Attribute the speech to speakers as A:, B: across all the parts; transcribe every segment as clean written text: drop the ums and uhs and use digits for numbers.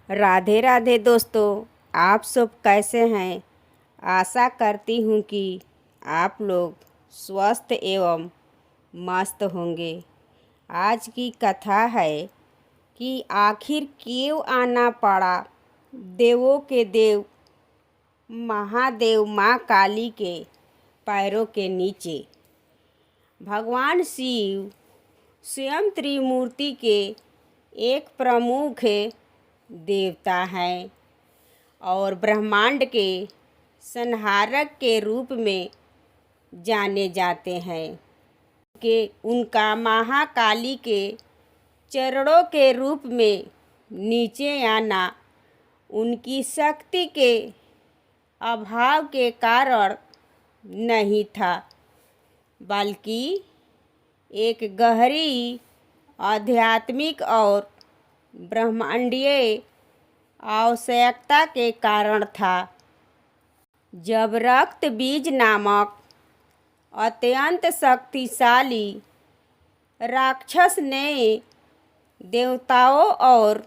A: राधे राधे दोस्तों, आप सब कैसे हैं। आशा करती हूँ कि आप लोग स्वस्थ एवं मस्त होंगे। आज की कथा है कि आखिर क्यों आना पड़ा देवों के देव महादेव माँ काली के पैरों के नीचे। भगवान शिव स्वयं त्रिमूर्ति के एक प्रमुख देवता हैं और ब्रह्मांड के संहारक के रूप में जाने जाते हैं कि उनका महाकाली के चरणों के रूप में नीचे आना उनकी शक्ति के अभाव के कारण नहीं था, बल्कि एक गहरी आध्यात्मिक और ब्रह्मांडीय आवश्यकता के कारण था। जब रक्त बीज नामक अत्यंत शक्तिशाली राक्षस ने देवताओं और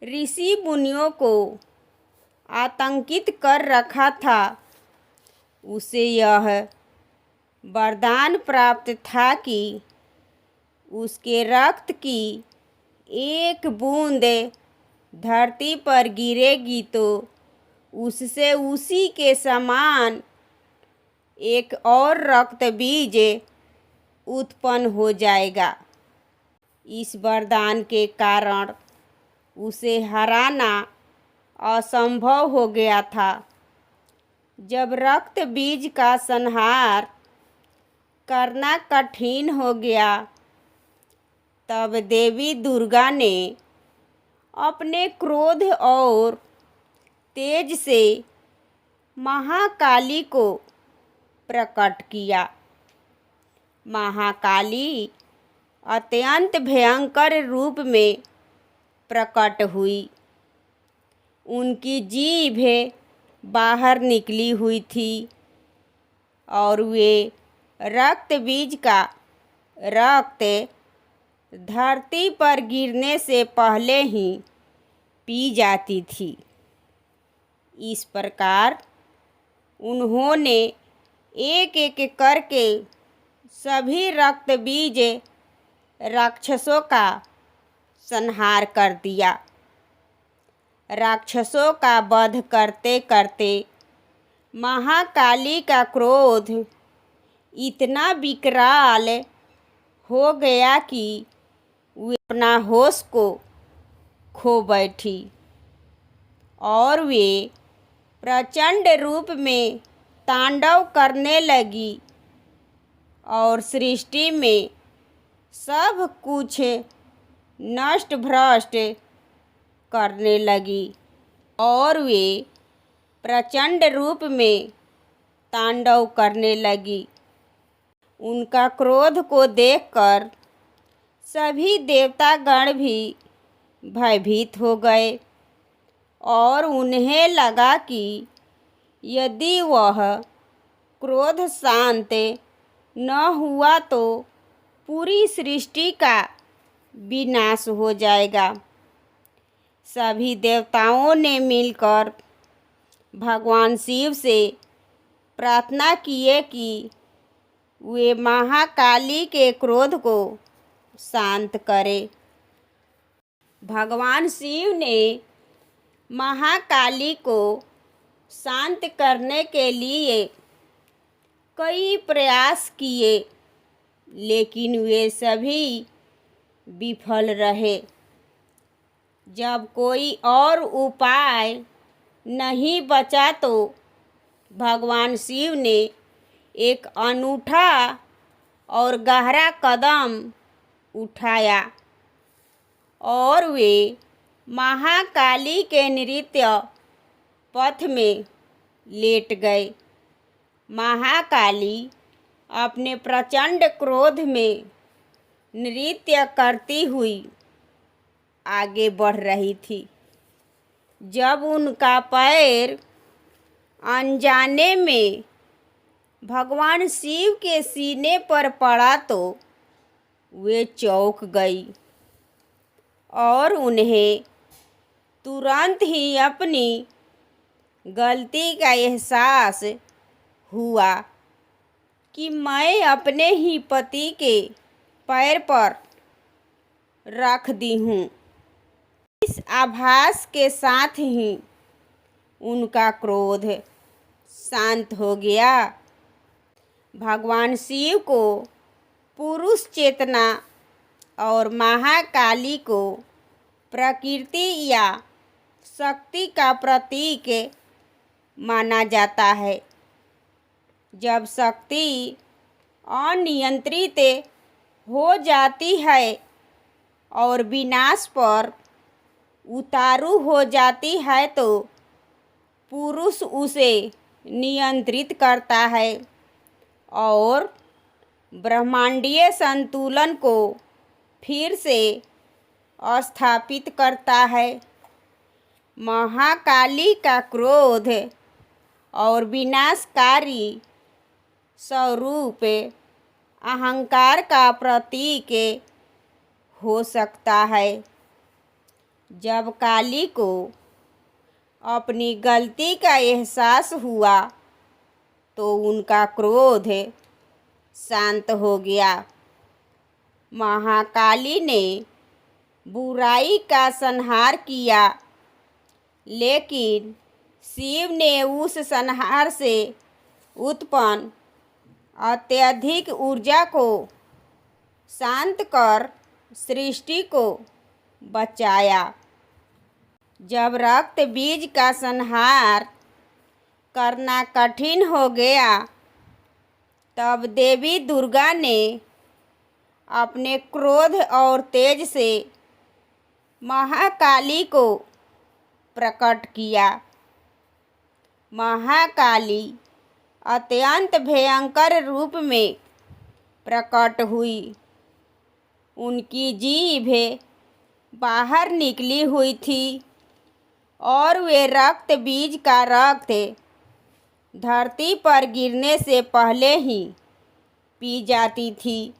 A: ऋषि मुनियों को आतंकित कर रखा था, उसे यह वरदान प्राप्त था कि उसके रक्त की एक बूंद धरती पर गिरेगी तो उससे उसी के समान एक और रक्त बीज उत्पन्न हो जाएगा। इस वरदान के कारण उसे हराना असंभव हो गया था। जब रक्त बीज का संहार करना कठिन हो गया, तब देवी दुर्गा ने अपने क्रोध और तेज से महाकाली को प्रकट किया। महाकाली अत्यंत भयंकर रूप में प्रकट हुई। उनकी जीभ बाहर निकली हुई थी और वे रक्त बीज का रक्त धरती पर गिरने से पहले ही पी जाती थी। इस प्रकार उन्होंने एक एक करके सभी रक्त बीज राक्षसों का संहार कर दिया। राक्षसों का वध करते करते महाकाली का क्रोध इतना विकराल हो गया कि वे अपना होश को खो बैठी और वे प्रचंड रूप में तांडव करने लगी और सृष्टि में सब कुछ नष्ट भ्रष्ट करने लगी और वे प्रचंड रूप में तांडव करने लगी। उनका क्रोध को देखकर सभी देवतागण भी भयभीत हो गए और उन्हें लगा कि यदि वह क्रोध शांत न हुआ तो पूरी सृष्टि का विनाश हो जाएगा। सभी देवताओं ने मिलकर भगवान शिव से प्रार्थना किए कि वे महाकाली के क्रोध को शांत करें। भगवान शिव ने महाकाली को शांत करने के लिए कई प्रयास किए, लेकिन वे सभी विफल रहे। जब कोई और उपाय नहीं बचा तो भगवान शिव ने एक अनूठा और गहरा कदम उठाया और वे महाकाली के नृत्य पथ में लेट गए। महाकाली अपने प्रचंड क्रोध में नृत्य करती हुई आगे बढ़ रही थी। जब उनका पैर अनजाने में भगवान शिव के सीने पर पड़ा तो वे चौंक गई और उन्हें तुरंत ही अपनी गलती का एहसास हुआ कि मैं अपने ही पति के पैर पर रख दी हूँ। इस आभास के साथ ही उनका क्रोध शांत हो गया। भगवान शिव को पुरुष चेतना और महाकाली को प्रकृति या शक्ति का प्रतीक माना जाता है। जब शक्ति अनियंत्रित हो जाती है और विनाश पर उतारू हो जाती है तो पुरुष उसे नियंत्रित करता है और ब्रह्मांडीय संतुलन को फिर से स्थापित करता है। महाकाली का क्रोध और विनाशकारी स्वरूप अहंकार का प्रतीक हो सकता है। जब काली को अपनी गलती का एहसास हुआ तो उनका क्रोध शांत हो गया। महाकाली ने बुराई का संहार किया, लेकिन शिव ने उस संहार से उत्पन्न अत्यधिक ऊर्जा को शांत कर सृष्टि को बचाया। जब रक्त बीज का संहार करना कठिन हो गया, तब देवी दुर्गा ने अपने क्रोध और तेज से महाकाली को प्रकट किया। महाकाली अत्यंत भयंकर रूप में प्रकट हुई। उनकी जीभ बाहर निकली हुई थी और वे रक्त बीज का रक्त धरती पर गिरने से पहले ही पी जाती थी,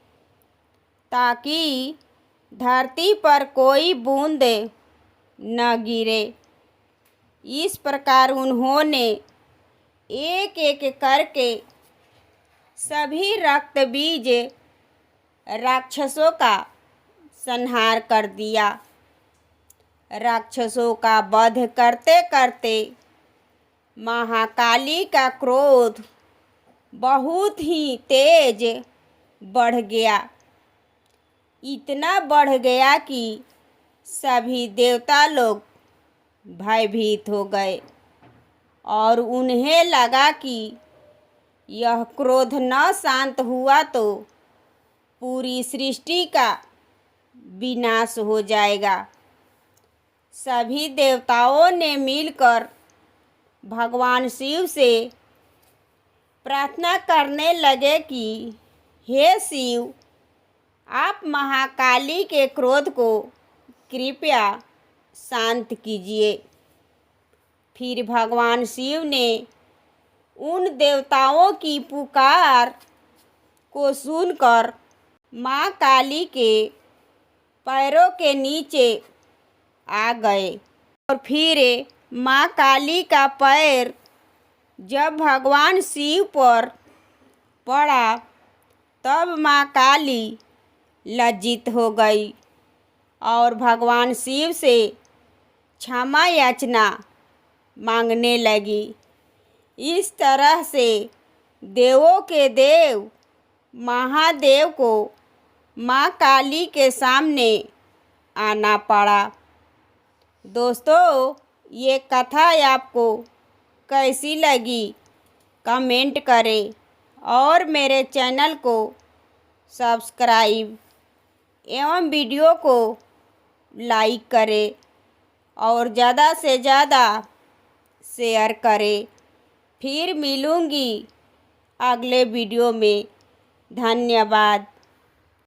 A: ताकि धरती पर कोई बूंद न गिरे। इस प्रकार उन्होंने एक एक करके सभी रक्त बीज राक्षसों का संहार कर दिया। राक्षसों का वध करते करते महाकाली का क्रोध बहुत ही तेज बढ़ गया। इतना बढ़ गया कि सभी देवता लोग भयभीत हो गए और उन्हें लगा कि यह क्रोध न शांत हुआ तो पूरी सृष्टि का विनाश हो जाएगा। सभी देवताओं ने मिलकर भगवान शिव से प्रार्थना करने लगे कि हे शिव, आप महाकाली के क्रोध को कृपया शांत कीजिए। फिर भगवान शिव ने उन देवताओं की पुकार को सुनकर माँ काली के पैरों के नीचे आ गए और फिर माँ काली का पैर जब भगवान शिव पर पड़ा तब माँ काली लज्जित हो गई और भगवान शिव से क्षमा याचना मांगने लगी। इस तरह से देवों के देव महादेव को माँ काली के सामने आना पड़ा। दोस्तों, ये कथा आपको कैसी लगी कमेंट करें और मेरे चैनल को सब्सक्राइब एवं वीडियो को लाइक करें और ज़्यादा से ज़्यादा शेयर करें। फिर मिलूँगी अगले वीडियो में। धन्यवाद।